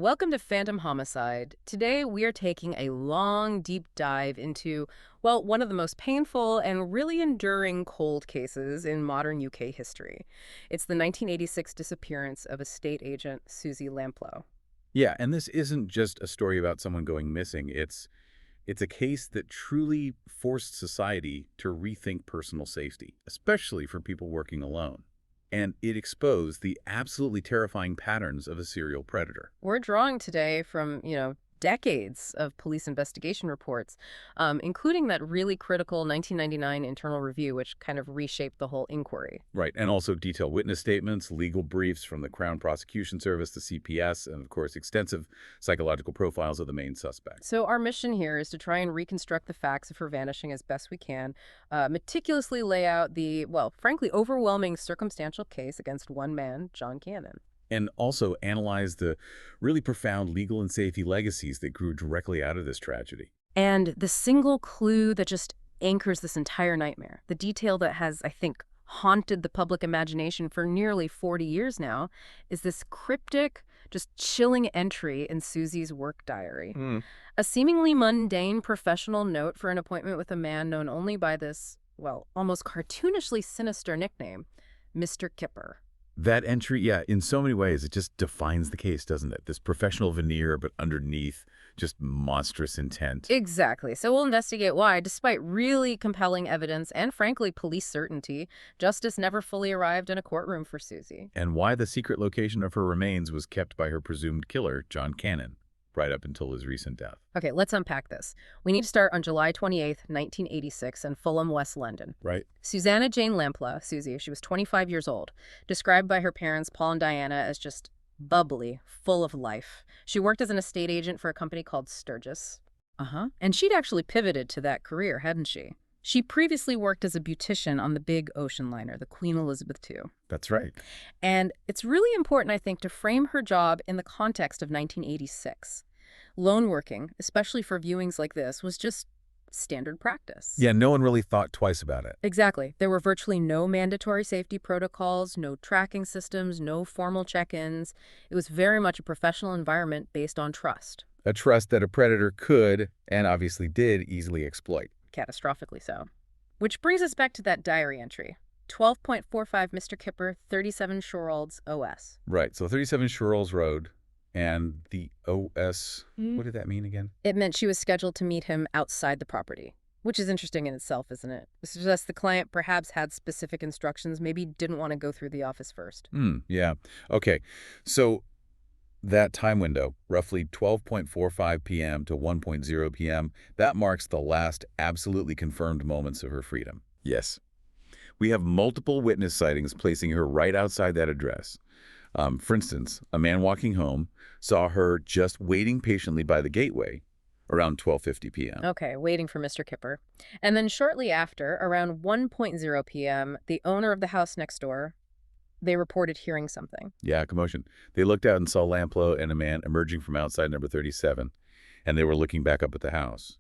welcome to Phantom Homicide. Today we are taking a long, deep dive into, well, one of the most painful and really enduring cold cases in modern UK history. It's the 1986 disappearance of estate agent Suzy Lamplugh. Yeah, and this isn't just a story about someone going missing. It's a case that truly forced society to rethink personal safety, especially for people working alone. And it exposed the absolutely terrifying patterns of a serial predator. We're drawing today from, decades of police investigation reports, including that really critical 1999 internal review, which kind of reshaped the whole inquiry. Right, and also detailed witness statements, legal briefs from the Crown Prosecution Service, the CPS, and of course extensive psychological profiles of the main suspect. So our mission here is to try and reconstruct the facts of her vanishing as best we can, meticulously lay out the, well, frankly, overwhelming circumstantial case against one man, John Cannon. And also analyze the really profound legal and safety legacies that grew directly out of this tragedy. And the single clue that just anchors this entire nightmare, the detail that has, I think, haunted the public imagination for nearly 40 years now, is this cryptic, just chilling entry in Suzy's work diary. A seemingly mundane professional note for an appointment with a man known only by this, well, almost cartoonishly sinister nickname, Mr. Kipper. That entry, yeah, in so many ways, it just defines the case, doesn't it? This professional veneer, but underneath, just monstrous intent. Exactly. So we'll investigate why, despite really compelling evidence and, frankly, police certainty, justice never fully arrived in a courtroom for Suzy. And why the secret location of her remains was kept by her presumed killer, John Cannon, right up until his recent death. Okay, let's unpack this. We need to start on July 28th, 1986 in Fulham, West London. Right. Susanna Jane Lamplugh, Suzy, she was 25 years old, described by her parents, Paul and Diana, as just bubbly, full of life. She worked as an estate agent for a company called Sturgis. And she'd actually pivoted to that career, hadn't she? She previously worked as a beautician on the big ocean liner, the Queen Elizabeth II. That's right. And it's really important, I think, to frame her job in the context of 1986. Lone working, especially for viewings like this, was just standard practice. Yeah, no one really thought twice about it. Exactly. There were virtually no mandatory safety protocols, no tracking systems, no formal check-ins. It was very much a professional environment based on trust. A trust that a predator could, and obviously did, easily exploit. Catastrophically so. Which brings us back to that diary entry. 12.45 Mr. Kipper, 37 Shorolds, OS. Right, so 37 Shirl's Road, and the OS, what did that mean again? It meant she was scheduled to meet him outside the property, which is interesting in itself, isn't it? It suggests the client perhaps had specific instructions, maybe didn't want to go through the office first. Yeah. Okay, so that time window, roughly 12.45 p.m. to 1.0 p.m., that marks the last absolutely confirmed moments of her freedom. Yes. We have multiple witness sightings placing her right outside that address. For instance, a man walking home saw her just waiting patiently by the gateway around 12:50 p.m. Okay, waiting for Mr. Kipper. And then shortly after, around 1.0 p.m., the owner of the house next door, they reported hearing something. Yeah, commotion. They looked out and saw Lamplugh and a man emerging from outside number 37, and they were looking back up at the house.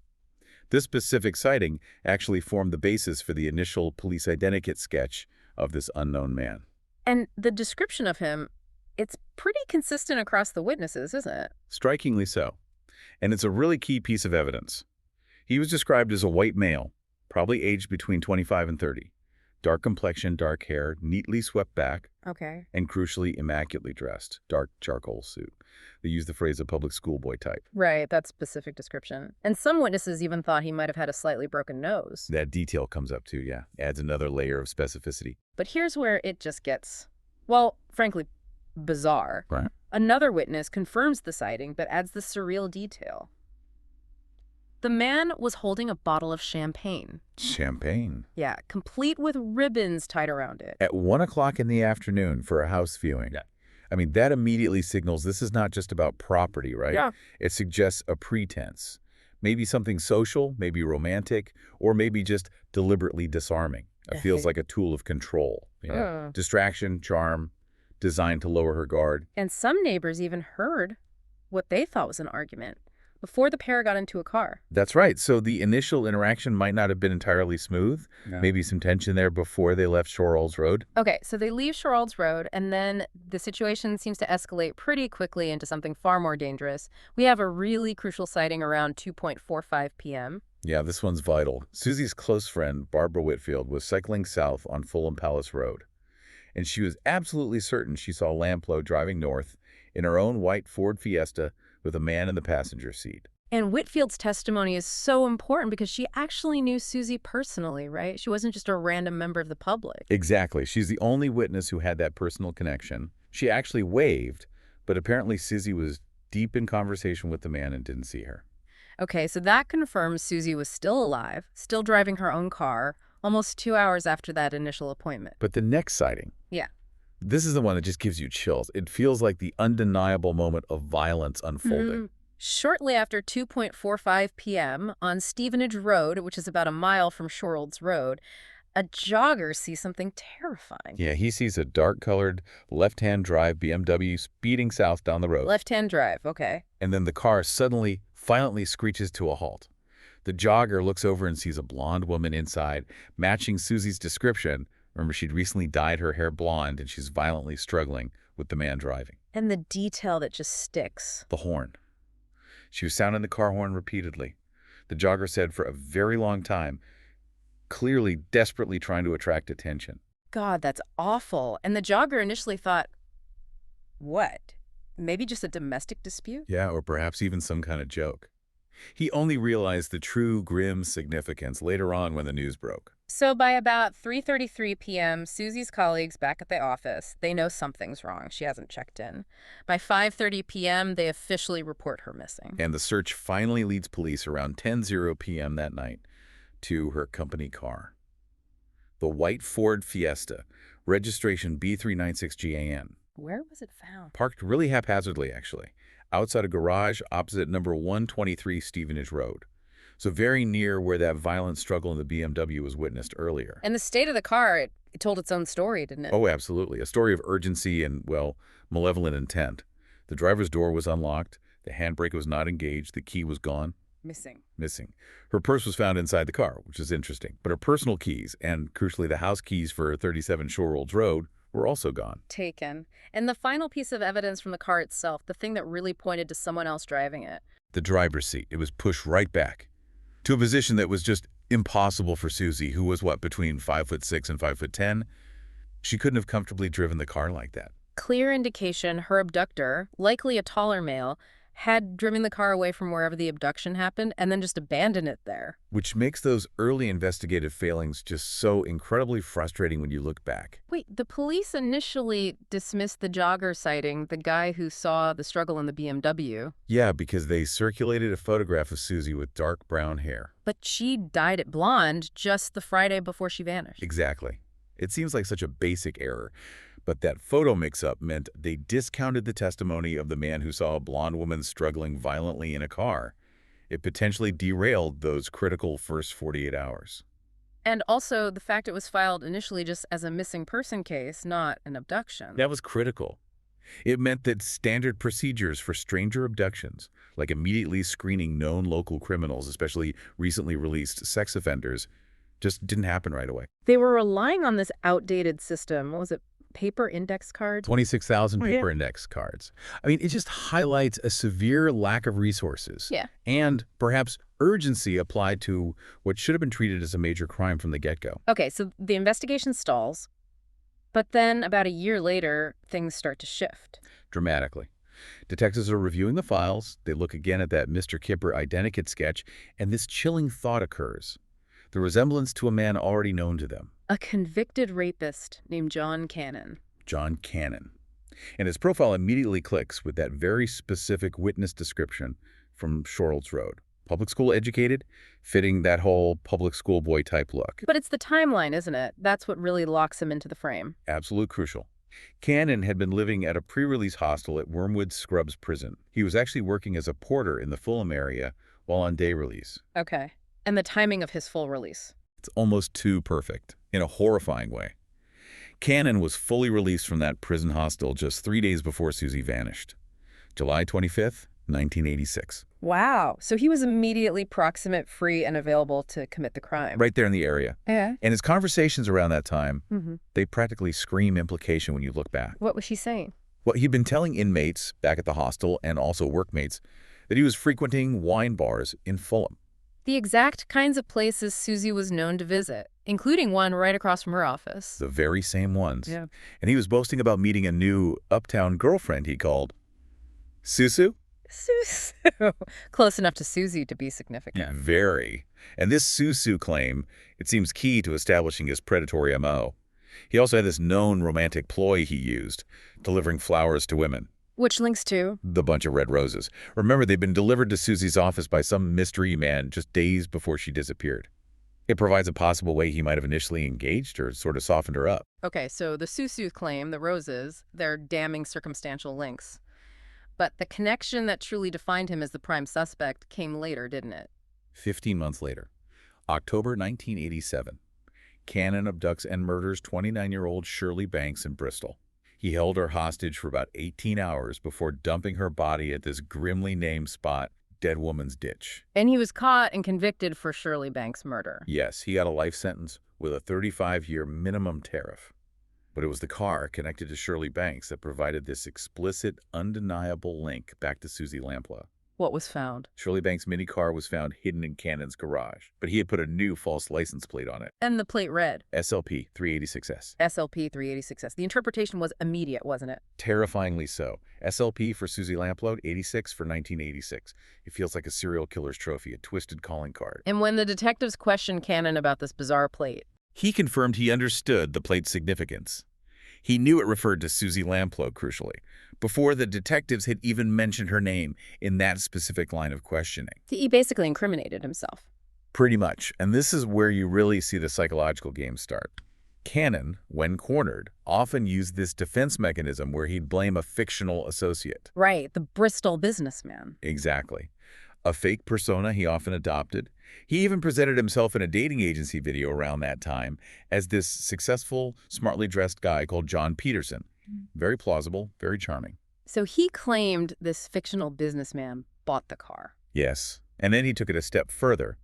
This specific sighting actually formed the basis for the initial police identikit sketch of this unknown man. And the description of him, it's pretty consistent across the witnesses, isn't it? Strikingly so. And it's a really key piece of evidence. He was described as a white male, probably aged between 25 and 30. Dark complexion, dark hair, neatly swept back, Okay. and crucially immaculately dressed, dark charcoal suit. They use the phrase a public schoolboy type. Right, that specific description. And some witnesses even thought he might have had a slightly broken nose. That detail comes up too, yeah. Adds another layer of specificity. But here's where it just gets, well, frankly, bizarre. Right. Another witness confirms the sighting, but adds the surreal detail. The man was holding a bottle of champagne. Champagne. Yeah, complete with ribbons tied around it. At 1 o'clock in the afternoon for a house viewing. Yeah. I mean, that immediately signals this is not just about property, right? Yeah. It suggests a pretense. Maybe something social, maybe romantic, or maybe just deliberately disarming. It feels like a tool of control. Distraction, charm, designed to lower her guard. And some neighbors even heard what they thought was an argument. before the pair got into a car. That's right. So the initial interaction might not have been entirely smooth. Yeah. Maybe some tension there before they left Shorrolls Road. Okay, so they leave Sherald's Road, and then the situation seems to escalate pretty quickly into something far more dangerous. We have a really crucial sighting around 2:45 p.m. Yeah, this one's vital. Susie's close friend, Barbara Whitfield, was cycling south on Fulham Palace Road, and she was absolutely certain she saw Lamplugh driving north in her own white Ford Fiesta with a man in the passenger seat. And Whitfield's testimony is so important because she actually knew Suzy personally, right? She wasn't just a random member of the public. Exactly. She's the only witness who had that personal connection. She actually waved, but apparently Suzy was deep in conversation with the man and didn't see her. Okay, so that confirms Suzy was still alive, still driving her own car, almost 2 hours after that initial appointment. But the next sighting, Yeah. this is the one that just gives you chills. It feels like the undeniable moment of violence unfolding. Shortly after 2:45 p.m. on Stevenage Road, which is about a mile from Shorolds Road, a jogger sees something terrifying. Yeah, he sees a dark-colored, left-hand drive BMW speeding south down the road. Left-hand drive, okay. And then the car suddenly, violently screeches to a halt. The jogger looks over and sees a blonde woman inside, matching Suzy's description. Remember, she'd recently dyed her hair blonde, and she's violently struggling with the man driving. And the detail that just sticks. The horn. She was sounding the car horn repeatedly. The jogger said for a very long time, clearly desperately trying to attract attention. God, that's awful. And the jogger initially thought, what? Maybe just a domestic dispute? Yeah, or perhaps even some kind of joke. He only realized the true grim significance later on when the news broke. So by about 3:33 p.m., Suzy's colleagues back at the office, they know something's wrong. She hasn't checked in. By 5:30 p.m., they officially report her missing. And the search finally leads police around 10:00 p.m. that night to her company car. The white Ford Fiesta, registration B396GAN. Where was it found? Parked really haphazardly, actually, outside a garage opposite number 123 Stevenage Road. So very near where that violent struggle in the BMW was witnessed earlier. And the state of the car, it told its own story, didn't it? Oh, absolutely. A story of urgency and, well, malevolent intent. The driver's door was unlocked. The handbrake was not engaged. The key was gone. Missing. Her purse was found inside the car, which is interesting. But her personal keys, and crucially the house keys for 37 Shorolds Road, were also gone. Taken. And the final piece of evidence from the car itself, the thing that really pointed to someone else driving it. The driver's seat. It was pushed right back to a position that was just impossible for Suzy, who was, what, between 5'6" and 5'10"? She couldn't have comfortably driven the car like that. Clear indication her abductor, likely a taller male, had driven the car away from wherever the abduction happened and then just abandoned it there. Which makes those early investigative failings just so incredibly frustrating when you look back. Wait, the police initially dismissed the jogger sighting, the guy who saw the struggle in the BMW. Yeah, because they circulated a photograph of Suzy with dark brown hair. But she dyed it blonde just the Friday before she vanished. Exactly. It seems like such a basic error. But that photo mix-up meant they discounted the testimony of the man who saw a blonde woman struggling violently in a car. It potentially derailed those critical first 48 hours. And also the fact it was filed initially just as a missing person case, not an abduction. That was critical. It meant that standard procedures for stranger abductions, like immediately screening known local criminals, especially recently released sex offenders, just didn't happen right away. They were relying on this outdated system. What was it? Paper index cards? 26,000 paper index cards. I mean, it just highlights a severe lack of resources. Yeah. And perhaps urgency applied to what should have been treated as a major crime from the get-go. Okay, so the investigation stalls. But then about a year later, things start to shift. Dramatically. Detectives are reviewing the files. They look again at that Mr. Kipper identikit sketch, and this chilling thought occurs. The resemblance to a man already known to them. A convicted rapist named John Cannon. John Cannon. And his profile immediately clicks with that very specific witness description from Shorolds Road. Public school educated, fitting that whole public school boy type look. But it's the timeline, isn't it? That's what really locks him into the frame. Absolute crucial. Cannon had been living at a pre-release hostel at Wormwood Scrubs Prison. He was actually working as a porter in the Fulham area while on day release. Okay. And the timing of his full release. It's almost too perfect, in a horrifying way. Cannon was fully released from that prison hostel just 3 days before Suzy vanished. July 25th, 1986. Wow. So he was immediately proximate, free, and available to commit the crime. Right there in the area. Yeah. And his conversations around that time, Mm-hmm. they practically scream implication when you look back. What was she saying? Well, he'd been telling inmates back at the hostel and also workmates that he was frequenting wine bars in Fulham. The exact kinds of places Suzy was known to visit, including one right across from her office. The very same ones. Yeah. And he was boasting about meeting a new uptown girlfriend he called Susu. Susu. Close enough to Suzy to be significant. Very. And this Susu claim, it seems key to establishing his predatory MO. He also had this known romantic ploy he used, delivering flowers to women. Which links to? The bunch of red roses. Remember, they'd been delivered to Suzy's office by some mystery man just days before she disappeared. It provides a possible way he might have initially engaged her, sort of softened her up. Okay, so the Susu claim, the roses, they're damning circumstantial links. But the connection that truly defined him as the prime suspect came later, didn't it? 15 months later, October 1987, Cannon abducts and murders 29-year-old Shirley Banks in Bristol. He held her hostage for about 18 hours before dumping her body at this grimly named spot, Dead Woman's Ditch. And he was caught and convicted for Shirley Banks' murder. Yes, he got a life sentence with a 35-year minimum tariff. But it was the car connected to Shirley Banks that provided this explicit, undeniable link back to Suzy Lamplugh. What was found? Shirley Banks' mini car was found hidden in Cannon's garage, but he had put a new false license plate on it. And the plate read? SLP 386S. SLP 386S. The interpretation was immediate, wasn't it? Terrifyingly so. SLP for Suzy Lamplugh, 86 for 1986. It feels like a serial killer's trophy, a twisted calling card. And when the detectives questioned Cannon about this bizarre plate, He confirmed he understood the plate's significance. He knew it referred to Suzy Lamplugh, crucially, before the detectives had even mentioned her name in that specific line of questioning. he basically incriminated himself. Pretty much. And this is where you really see the psychological game start. Cannon, when cornered, often used this defense mechanism where he'd blame a fictional associate. Right, the Bristol businessman. Exactly. A fake persona he often adopted. He even presented himself in a dating agency video around that time as this successful, smartly dressed guy called John Peterson. Very plausible, very charming. So he claimed this fictional businessman bought the car. Yes. And then he took it a step further.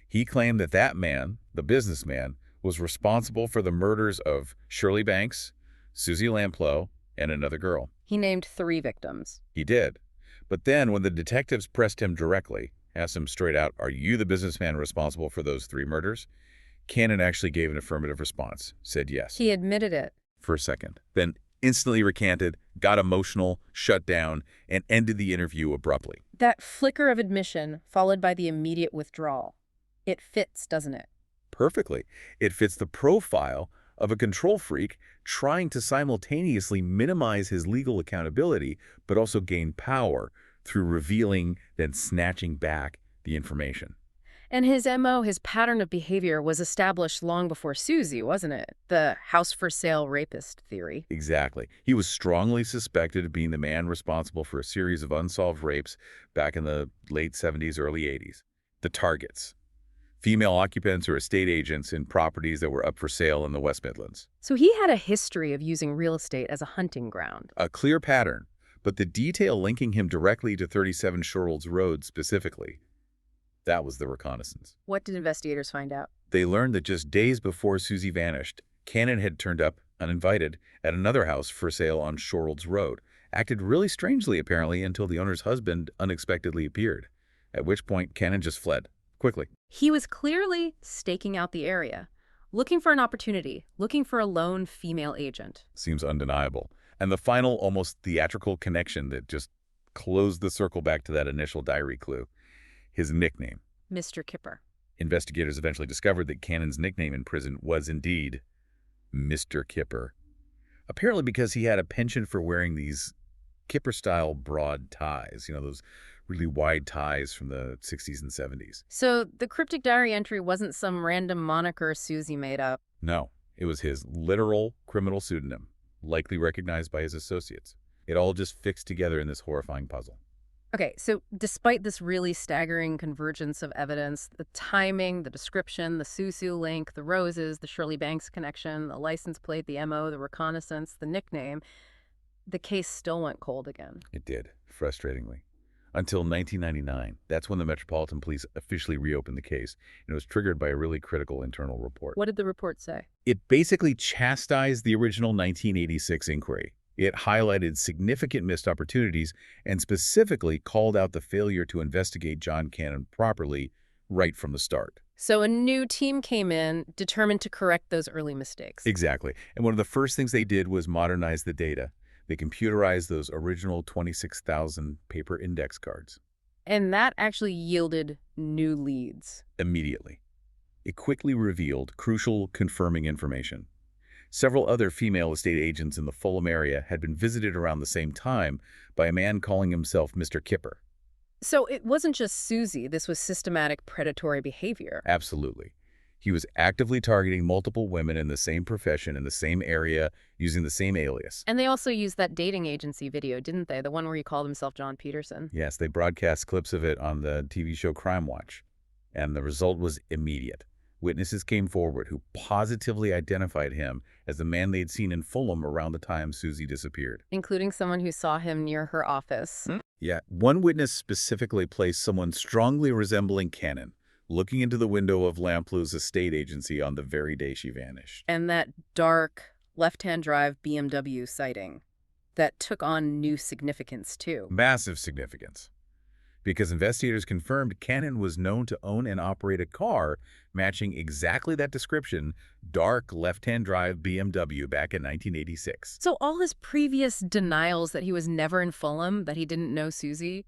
He claimed that that man, the businessman, was responsible for the murders of Shirley Banks, Suzy Lamplugh, and another girl. He named 3 victims. He did. But then when the detectives pressed him directly, asked him straight out, "Are you the businessman responsible for those 3 murders?" Cannon actually gave an affirmative response, said yes. He admitted it. For a second, then instantly recanted, got emotional, shut down, and ended the interview abruptly. That flicker of admission followed by the immediate withdrawal. It fits, doesn't it? Perfectly. It fits the profile of a control freak trying to simultaneously minimize his legal accountability, but also gain power through revealing, then snatching back the information. And his MO, his pattern of behavior, was established long before Suzy, wasn't it? The house-for-sale rapist theory. Exactly. He was strongly suspected of being the man responsible for a series of unsolved rapes back in the late 70s, early 80s. The targets. Female occupants or estate agents in properties that were up for sale in the West Midlands. So he had a history of using real estate as a hunting ground. A clear pattern, but the detail linking him directly to 37 Shorrold's Road specifically, that was the reconnaissance. What did investigators find out? They learned that just days before Suzy vanished, Cannon had turned up, uninvited, at another house for sale on Shorrold's Road, acted really strangely apparently until the owner's husband unexpectedly appeared, at which point Cannon just fled, quickly. He was clearly staking out the area, looking for an opportunity, looking for a lone female agent. Seems undeniable. And the final, almost theatrical connection that just closed the circle back to that initial diary clue, his nickname. Mr. Kipper. Investigators eventually discovered that Cannon's nickname in prison was indeed Mr. Kipper. Apparently because he had a penchant for wearing these Kipper-style broad ties, you know, those really wide ties from the 60s and 70s. So the cryptic diary entry wasn't some random moniker Suzy made up. No, it was his literal criminal pseudonym, likely recognized by his associates. It all just fixed together in this horrifying puzzle. Okay, so despite this really staggering convergence of evidence, the timing, the description, the Susu link, the roses, the Shirley Banks connection, the license plate, the MO, the reconnaissance, the nickname, the case still went cold again. It did, frustratingly. Until 1999. That's when the Metropolitan Police officially reopened the case, and it was triggered by a really critical internal report. What did the report say? It basically chastised the original 1986 inquiry. It highlighted significant missed opportunities and specifically called out the failure to investigate John Cannon properly right from the start. So a new team came in, determined to correct those early mistakes. Exactly. And one of the first things they did was modernize the data. They computerized those original 26,000 paper index cards. And that actually yielded new leads. Immediately. It quickly revealed crucial confirming information. Several other female estate agents in the Fulham area had been visited around the same time by a man calling himself Mr. Kipper. So it wasn't just Suzy. This was systematic predatory behavior. Absolutely. He was actively targeting multiple women in the same profession, in the same area, using the same alias. And they also used that dating agency video, didn't they? The one where he called himself John Peterson. Yes, they broadcast clips of it on the TV show Crime Watch. And the result was immediate. Witnesses came forward who positively identified him as the man they'd seen in Fulham around the time Suzy disappeared. Including someone who saw him near her office. Yeah, one witness specifically placed someone strongly resembling Cannon, looking into the window of Lamplug's estate agency on the very day she vanished. And that dark, left-hand drive BMW sighting that took on new significance, too. Massive significance. Because investigators confirmed Cannon was known to own and operate a car matching exactly that description, dark left-hand drive BMW back in 1986. So all his previous denials that he was never in Fulham, that he didn't know Suzy,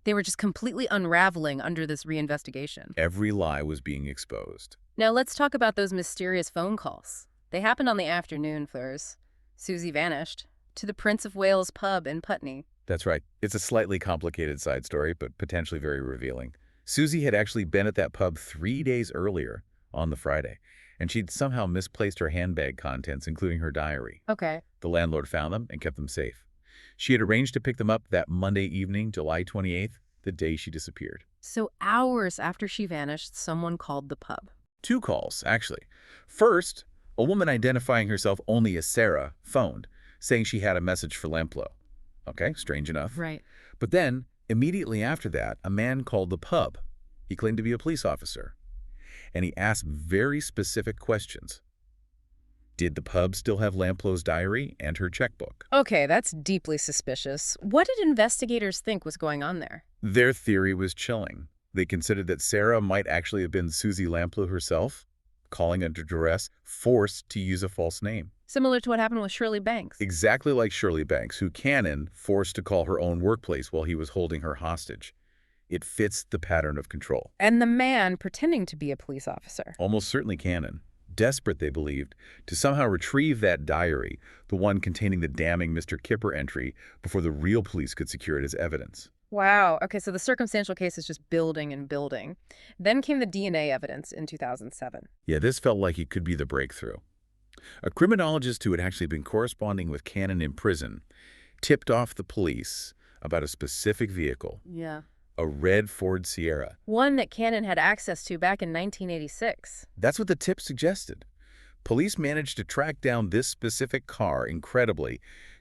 they were just completely unraveling under this reinvestigation. Every lie was being exposed. Now let's talk about those mysterious phone calls. They happened on the afternoon, Fleurs. Suzy vanished to the Prince of Wales pub in Putney. That's right. It's a slightly complicated side story, but potentially very revealing. Suzy had actually been at that pub 3 days earlier on the Friday, and she'd somehow misplaced her handbag contents, including her diary. Okay. The landlord found them and kept them safe. She had arranged to pick them up that Monday evening, July 28th, the day she disappeared. So hours after she vanished, someone called the pub. 2 calls, actually. First, a woman identifying herself only as Sarah phoned, saying she had a message for Lamplugh. Okay, strange enough. Right. But then, immediately after that, a man called the pub. He claimed to be a police officer. And he asked very specific questions. Did the pub still have Lamplough's diary and her checkbook? Okay, that's deeply suspicious. What did investigators think was going on there? Their theory was chilling. They considered that Sarah might actually have been Suzy Lamplugh herself, calling under duress, forced to use a false name. Similar to what happened with Shirley Banks. Exactly like Shirley Banks, who Cannon forced to call her own workplace while he was holding her hostage. It fits the pattern of control. And the man pretending to be a police officer. Almost certainly Cannon. Desperate, they believed, to somehow retrieve that diary, the one containing the damning Mr. Kipper entry, before the real police could secure it as evidence. Wow. Okay, so the circumstantial case is just building and building. Then came the DNA evidence in 2007. Yeah, this felt like it could be the breakthrough. A criminologist who had actually been corresponding with Cannon in prison tipped off the police about a specific vehicle, Yeah. a red Ford Sierra. One that Cannon had access to back in 1986. That's what the tip suggested. Police managed to track down this specific car, incredibly,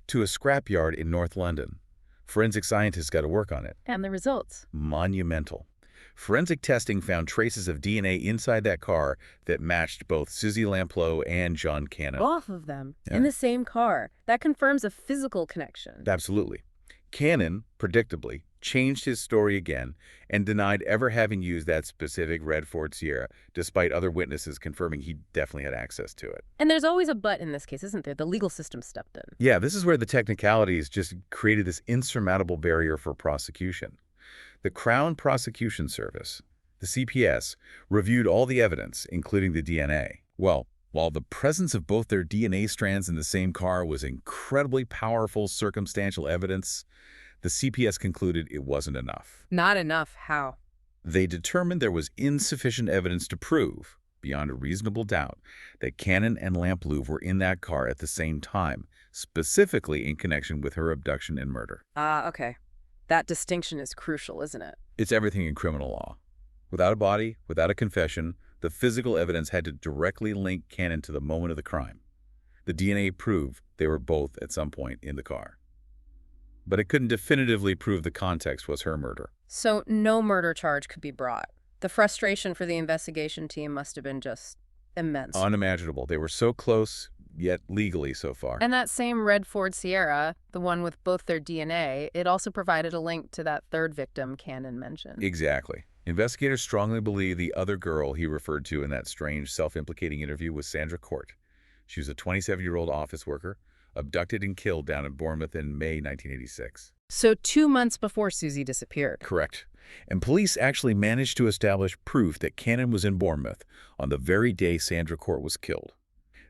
to a scrapyard in North London. Forensic scientists got to work on it. And the results? Monumental. Forensic testing found traces of DNA inside that car that matched both Suzy Lamplugh and John Cannon. Both of them. Yeah. In the same car. That confirms a physical connection. Absolutely. Cannon, predictably, changed his story again and denied ever having used that specific red Ford Sierra, despite other witnesses confirming he definitely had access to it. And there's always a but in this case, isn't there? The legal system stepped in. Yeah, this is where the technicalities just created this insurmountable barrier for prosecution. The Crown Prosecution Service, the CPS, reviewed all the evidence, including the DNA. Well, while the presence of both their DNA strands in the same car was incredibly powerful circumstantial evidence, the CPS concluded it wasn't enough. Not enough. How? They determined there was insufficient evidence to prove, beyond a reasonable doubt, that Cannon and Lamplugh were in that car at the same time, specifically in connection with her abduction and murder. Okay. That distinction is crucial, isn't it? It's everything in criminal law. Without a body, without a confession, the physical evidence had to directly link Cannon to the moment of the crime. The DNA proved they were both at some point in the car. but it couldn't definitively prove the context was her murder. So no murder charge could be brought. The frustration for the investigation team must have been just immense. Unimaginable. They were so close, yet legally so far. And that same red Ford Sierra, the one with both their DNA, it also provided a link to that third victim Cannon mentioned. Exactly. Investigators strongly believe the other girl he referred to in that strange, self-implicating interview was Sandra Court. She was a 27-year-old office worker, abducted and killed down in Bournemouth in May 1986. So 2 months before Suzy disappeared. Correct. And police actually managed to establish proof that Cannon was in Bournemouth on the very day Sandra Court was killed.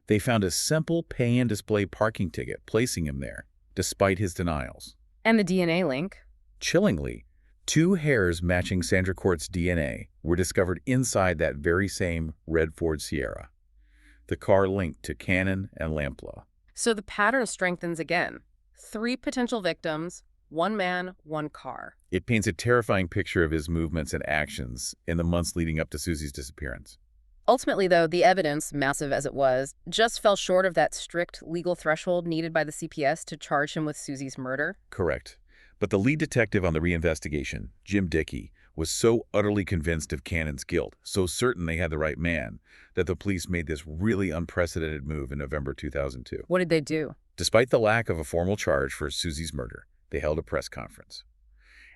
They found a simple pay-and-display parking ticket placing him there, despite his denials. And the DNA link? Chillingly, 2 hairs matching Sandra Court's DNA were discovered inside that very same red Ford Sierra. The car linked to Cannon and Lamplugh. So the pattern strengthens again. 3 potential victims, 1 man, 1 car. It paints a terrifying picture of his movements and actions in the months leading up to Suzy's disappearance. Ultimately, though, the evidence, massive as it was, just fell short of that strict legal threshold needed by the CPS to charge him with Suzy's murder. Correct. But the lead detective on the reinvestigation, Jim Dickey, was so utterly convinced of Cannon's guilt, so certain they had the right man, that the police made this really unprecedented move in November 2002. What did they do? Despite the lack of a formal charge for Suzy's murder, they held a press conference.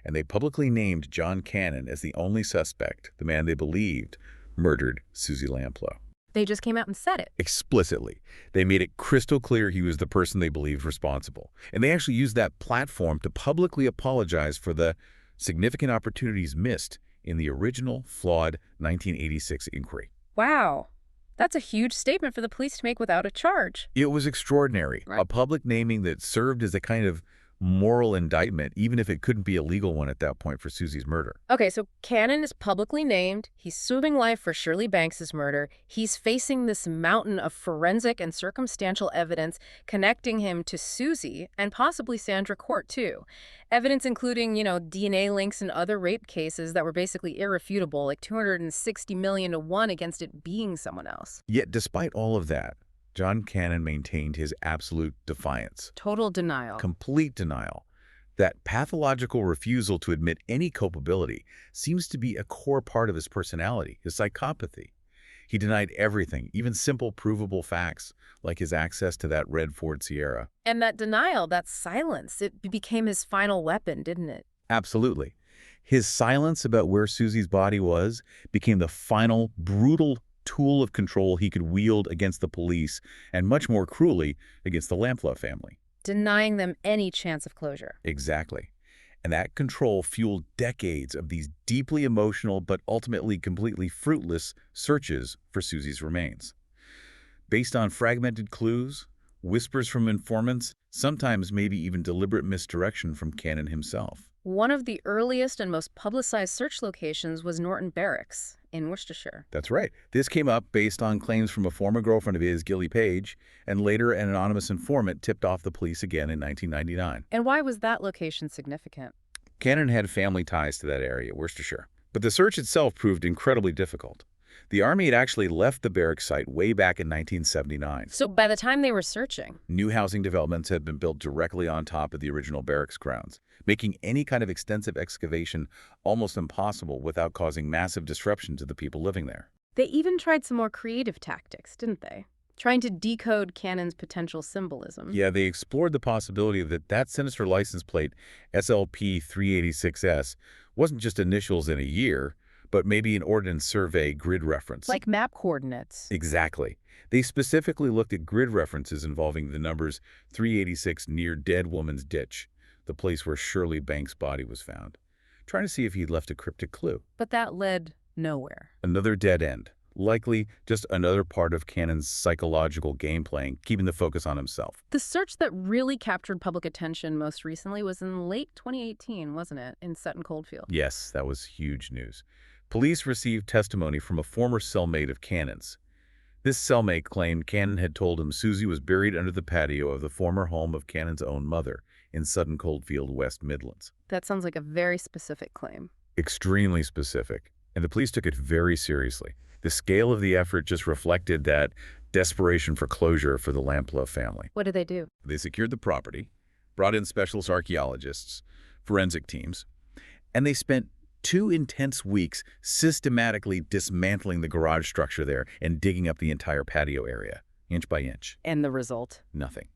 And they publicly named John Cannon as the only suspect, the man they believed murdered Suzy Lamplugh. They just came out and said it. Explicitly. They made it crystal clear he was the person they believed responsible. And they actually used that platform to publicly apologize for the significant opportunities missed in the original, flawed 1986 inquiry. Wow. That's a huge statement for the police to make without a charge. It was extraordinary. Right. A public naming that served as a kind of moral indictment, even if it couldn't be a legal one at that point for Suzy's murder. Okay, so Cannon is publicly named. He's suing life for Shirley Banks's murder. He's facing this mountain of forensic and circumstantial evidence connecting him to Suzy and possibly Sandra Court, too. Evidence including, DNA links and other rape cases that were basically irrefutable, like 260 million to 1 against it being someone else. Yet, despite all of that, John Cannon maintained his absolute defiance. Total denial. Complete denial. That pathological refusal to admit any culpability seems to be a core part of his personality, his psychopathy. He denied everything, even simple provable facts, like his access to that red Ford Sierra. And that denial, that silence, it became his final weapon, didn't it? Absolutely. His silence about where Suzy's body was became the final, brutal tool of control he could wield against the police and much more cruelly against the Lamplugh family. Denying them any chance of closure. Exactly. And that control fueled decades of these deeply emotional but ultimately completely fruitless searches for Suzy's remains. Based on fragmented clues, whispers from informants, sometimes maybe even deliberate misdirection from Cannon himself. One of the earliest and most publicized search locations was Norton Barracks in Worcestershire. That's right. This came up based on claims from a former girlfriend of his, Gilly Page, and later an anonymous informant tipped off the police again in 1999. And why was that location significant? Cannon had family ties to that area, Worcestershire. But the search itself proved incredibly difficult. The Army had actually left the barracks site way back in 1979. So by the time they were searching, New housing developments had been built directly on top of the original barracks grounds, making any kind of extensive excavation almost impossible without causing massive disruption to the people living there. they even tried some more creative tactics, didn't they? Trying to decode Cannon's potential symbolism. Yeah, they explored the possibility that sinister license plate, SLP 386S, wasn't just initials in a year, but maybe an Ordnance Survey grid reference. Like map coordinates. Exactly. They specifically looked at grid references involving the numbers 386 near Dead Woman's Ditch, the place where Shirley Banks' body was found, trying to see if he'd left a cryptic clue. But that led nowhere. Another dead end. Likely just another part of Cannon's psychological game playing, keeping the focus on himself. The search that really captured public attention most recently was in late 2018, wasn't it, in Sutton Coldfield? Yes, that was huge news. Police received testimony from a former cellmate of Cannon's. This cellmate claimed Cannon had told him Suzy was buried under the patio of the former home of Cannon's own mother in Sutton Coldfield, West Midlands. That sounds like a very specific claim. Extremely specific, and the police took it very seriously. The scale of the effort just reflected that desperation for closure for the Lamplugh family. What did they do? They secured the property, brought in specialist archaeologists, forensic teams, and they spent 2 intense weeks systematically dismantling the garage structure there and digging up the entire patio area, inch by inch. And the result? Nothing.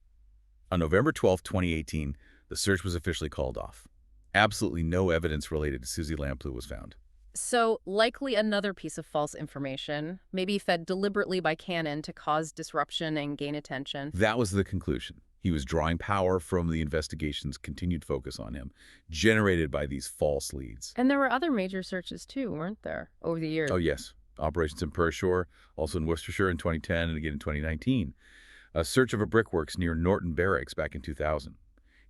On November 12, 2018, the search was officially called off. Absolutely no evidence related to Suzy Lamplugh was found. So, likely another piece of false information, maybe fed deliberately by Cannon to cause disruption and gain attention. That was the conclusion. He was drawing power from the investigation's continued focus on him, generated by these false leads. And there were other major searches too, weren't there, over the years? Oh, yes. Operations in Pershore, also in Worcestershire in 2010 and again in 2019. A search of a brickworks near Norton Barracks back in 2000.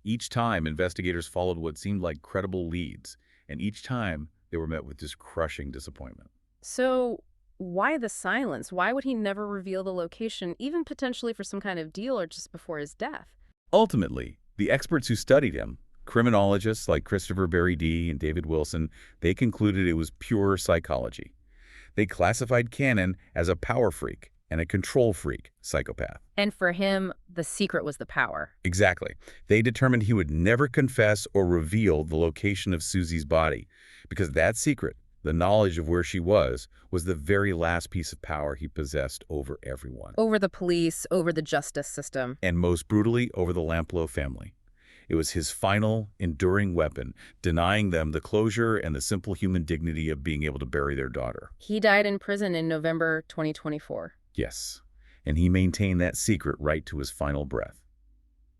Each time, investigators followed what seemed like credible leads, and each time they were met with just crushing disappointment. So, why the silence? Why would he never reveal the location, even potentially for some kind of deal or just before his death? Ultimately, the experts who studied him, criminologists like Christopher Berry D. and David Wilson, they concluded it was pure psychology. They classified Cannon as a power freak and a control freak psychopath. And for him, the secret was the power. Exactly. They determined he would never confess or reveal the location of Suzy's body, because that secret, the knowledge of where she was the very last piece of power he possessed over everyone. Over the police, over the justice system. And most brutally, over the Lamplugh family. It was his final, enduring weapon, denying them the closure and the simple human dignity of being able to bury their daughter. He died in prison in November 2024. Yes, and he maintained that secret right to his final breath.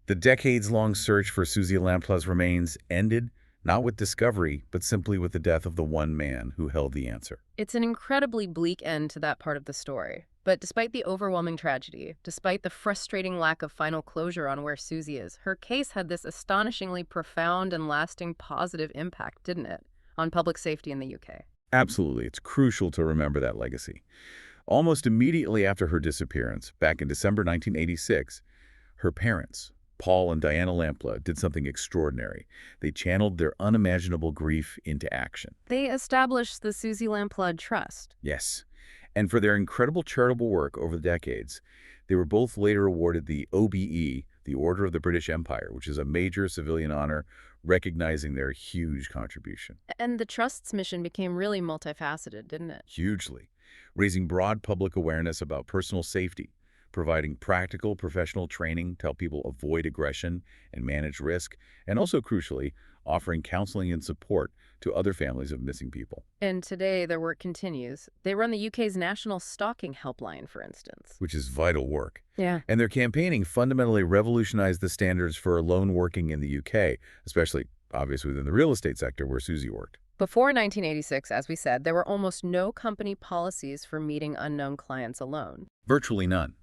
The decades-long search for Suzy Lamplugh's remains ended not with discovery, but simply with the death of the one man who held the answer. It's an incredibly bleak end to that part of the story. But despite the overwhelming tragedy, despite the frustrating lack of final closure on where Suzy is, her case had this astonishingly profound and lasting positive impact, didn't it, on public safety in the UK? Absolutely. It's crucial to remember that legacy. Almost immediately after her disappearance, back in December 1986, her parents, Paul and Diana Lamplugh, did something extraordinary. They channeled their unimaginable grief into action. They established the Suzy Lamplugh Trust. Yes. And for their incredible charitable work over the decades, they were both later awarded the OBE, the Order of the British Empire, which is a major civilian honor recognizing their huge contribution. And the Trust's mission became really multifaceted, didn't it? Hugely. Raising broad public awareness about personal safety, providing practical professional training to help people avoid aggression and manage risk, and also, crucially, offering counseling and support to other families of missing people. And today, their work continues. They run the UK's National Stalking Helpline, for instance. Which is vital work. Yeah. And their campaigning fundamentally revolutionized the standards for alone working in the UK, especially, obviously, within the real estate sector where Suzy worked. Before 1986, as we said, there were almost no company policies for meeting unknown clients alone. Virtually none.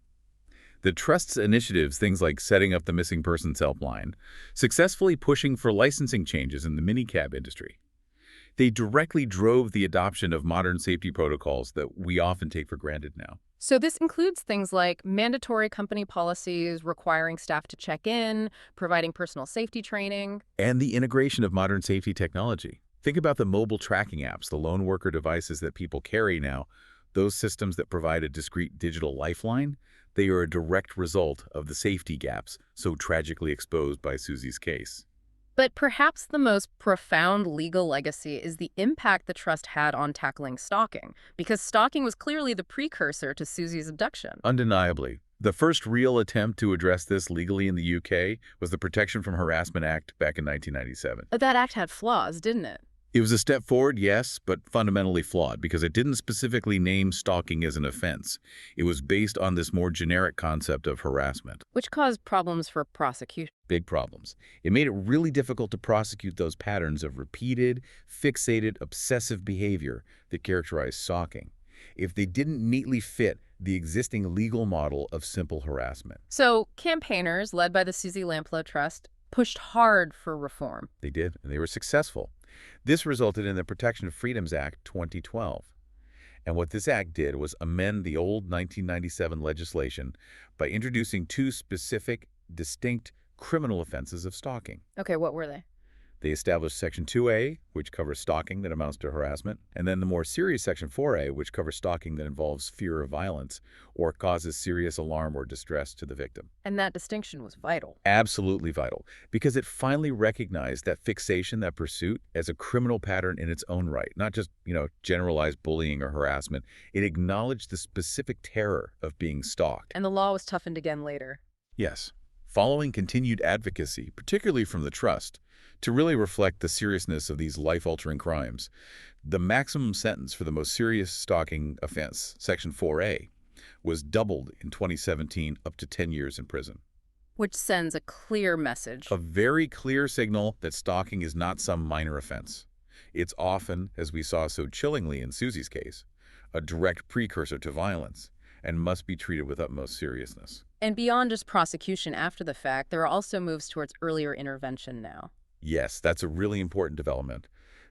The Trust's initiatives, things like setting up the Missing Persons Helpline, successfully pushing for licensing changes in the minicab industry. They directly drove the adoption of modern safety protocols that we often take for granted now. So this includes things like mandatory company policies requiring staff to check in, providing personal safety training. And the integration of modern safety technology. Think about the mobile tracking apps, the lone worker devices that people carry now. Those systems that provide a discrete digital lifeline, they are a direct result of the safety gaps so tragically exposed by Suzy's case. But perhaps the most profound legal legacy is the impact the Trust had on tackling stalking, because stalking was clearly the precursor to Suzy's abduction. Undeniably. The first real attempt to address this legally in the UK was the Protection from Harassment Act back in 1997. But that act had flaws, didn't it? It was a step forward, yes, but fundamentally flawed because it didn't specifically name stalking as an offense. It was based on this more generic concept of harassment. Which caused problems for prosecution. Big problems. It made it really difficult to prosecute those patterns of repeated, fixated, obsessive behavior that characterize stalking if they didn't neatly fit the existing legal model of simple harassment. So campaigners, led by the Suzy Lamplugh Trust, pushed hard for reform. They did, and they were successful. This resulted in the Protection of Freedoms Act 2012. And what this act did was amend the old 1997 legislation by introducing two specific, distinct criminal offenses of stalking. Okay, what were they? They established Section 2A, which covers stalking that amounts to harassment, and then the more serious Section 4A, which covers stalking that involves fear of violence or causes serious alarm or distress to the victim. And that distinction was vital. Absolutely vital, because it finally recognized that fixation, that pursuit, as a criminal pattern in its own right, not just, generalized bullying or harassment. It acknowledged the specific terror of being stalked. And the law was toughened again later. Yes, following continued advocacy, particularly from the trust, to really reflect the seriousness of these life-altering crimes. The maximum sentence for the most serious stalking offense, Section 4A, was doubled in 2017 up to 10 years in prison. Which sends a clear message. A very clear signal that stalking is not some minor offense. It's often, as we saw so chillingly in Suzy's case, a direct precursor to violence and must be treated with utmost seriousness. And beyond just prosecution after the fact, there are also moves towards earlier intervention now. Yes, that's a really important development.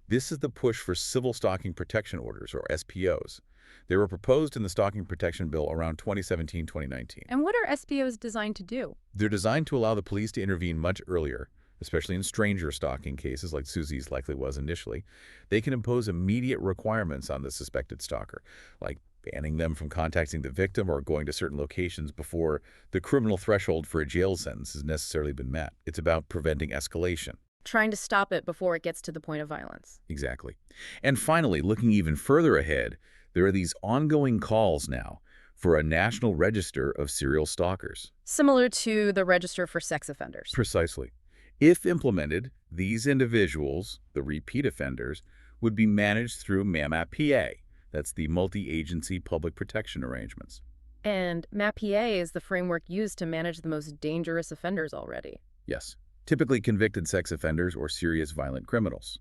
This is the push for civil stalking protection orders, or SPOs. They were proposed in the Stalking Protection Bill around 2017-2019. And what are SPOs designed to do? They're designed to allow the police to intervene much earlier, especially in stranger stalking cases like Suzy's likely was initially. They can impose immediate requirements on the suspected stalker, like banning them from contacting the victim or going to certain locations before the criminal threshold for a jail sentence has necessarily been met. It's about preventing escalation. Trying to stop it before it gets to the point of violence. Exactly. And finally, looking even further ahead, there are these ongoing calls now for a national register of serial stalkers. Similar to the Register for Sex Offenders. Precisely. If implemented, these individuals, the repeat offenders, would be managed through MAPPA. That's the Multi-Agency Public Protection Arrangements. And MAPPA is the framework used to manage the most dangerous offenders already. Yes. Typically convicted sex offenders or serious violent criminals.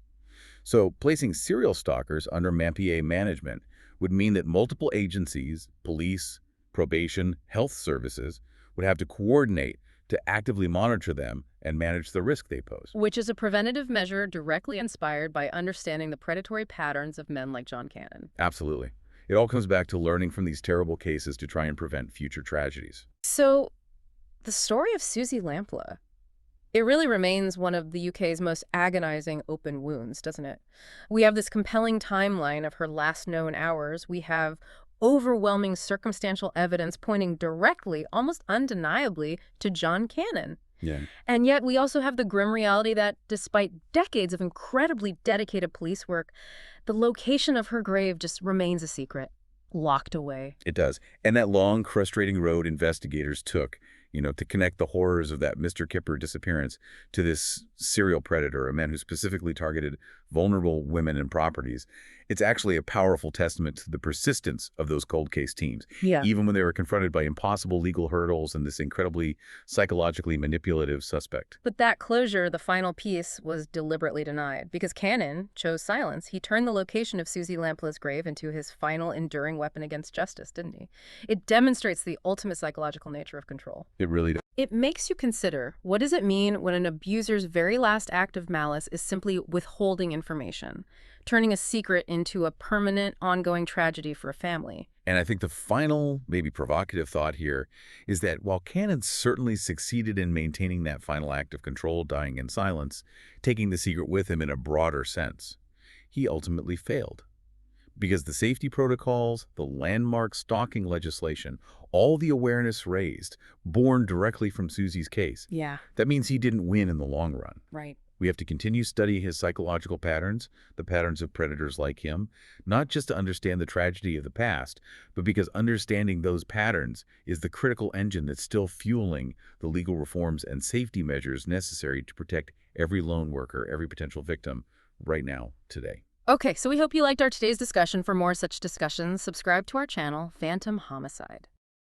So placing serial stalkers under MAPPA management would mean that multiple agencies, police, probation, health services, would have to coordinate to actively monitor them and manage the risk they pose. Which is a preventative measure directly inspired by understanding the predatory patterns of men like John Cannon. Absolutely. It all comes back to learning from these terrible cases to try and prevent future tragedies. So, the story of Suzy Lamplugh, it really remains one of the UK's most agonizing open wounds, doesn't it? We have this compelling timeline of her last known hours. We have overwhelming circumstantial evidence pointing directly, almost undeniably, to John Cannon. Yeah. And yet we also have the grim reality that despite decades of incredibly dedicated police work, the location of her grave just remains a secret, locked away. It does. And that long, frustrating road investigators took, to connect the horrors of that Mr. Kipper disappearance to this serial predator, a man who specifically targeted vulnerable women and properties. It's actually a powerful testament to the persistence of those cold case teams. Yeah. Even when they were confronted by impossible legal hurdles and this incredibly psychologically manipulative suspect. But that closure, the final piece, was deliberately denied because Cannon chose silence. He turned the location of Suzy Lamplugh's grave into his final enduring weapon against justice, didn't he? It demonstrates the ultimate psychological nature of control. It really does. It makes you consider, what does it mean when an abuser's very last act of malice is simply withholding information, turning a secret into a permanent, ongoing tragedy for a family? And I think the final, maybe provocative thought here is that while Cannon certainly succeeded in maintaining that final act of control, dying in silence, taking the secret with him in a broader sense, he ultimately failed. Because the safety protocols, the landmark stalking legislation, all the awareness raised, born directly from Suzy's case. Yeah. That means he didn't win in the long run. Right. We have to continue studying his psychological patterns, the patterns of predators like him, not just to understand the tragedy of the past, but because understanding those patterns is the critical engine that's still fueling the legal reforms and safety measures necessary to protect every lone worker, every potential victim right now, today. Okay, so we hope you liked our today's discussion. For more such discussions, subscribe to our channel, Phantom Homicide.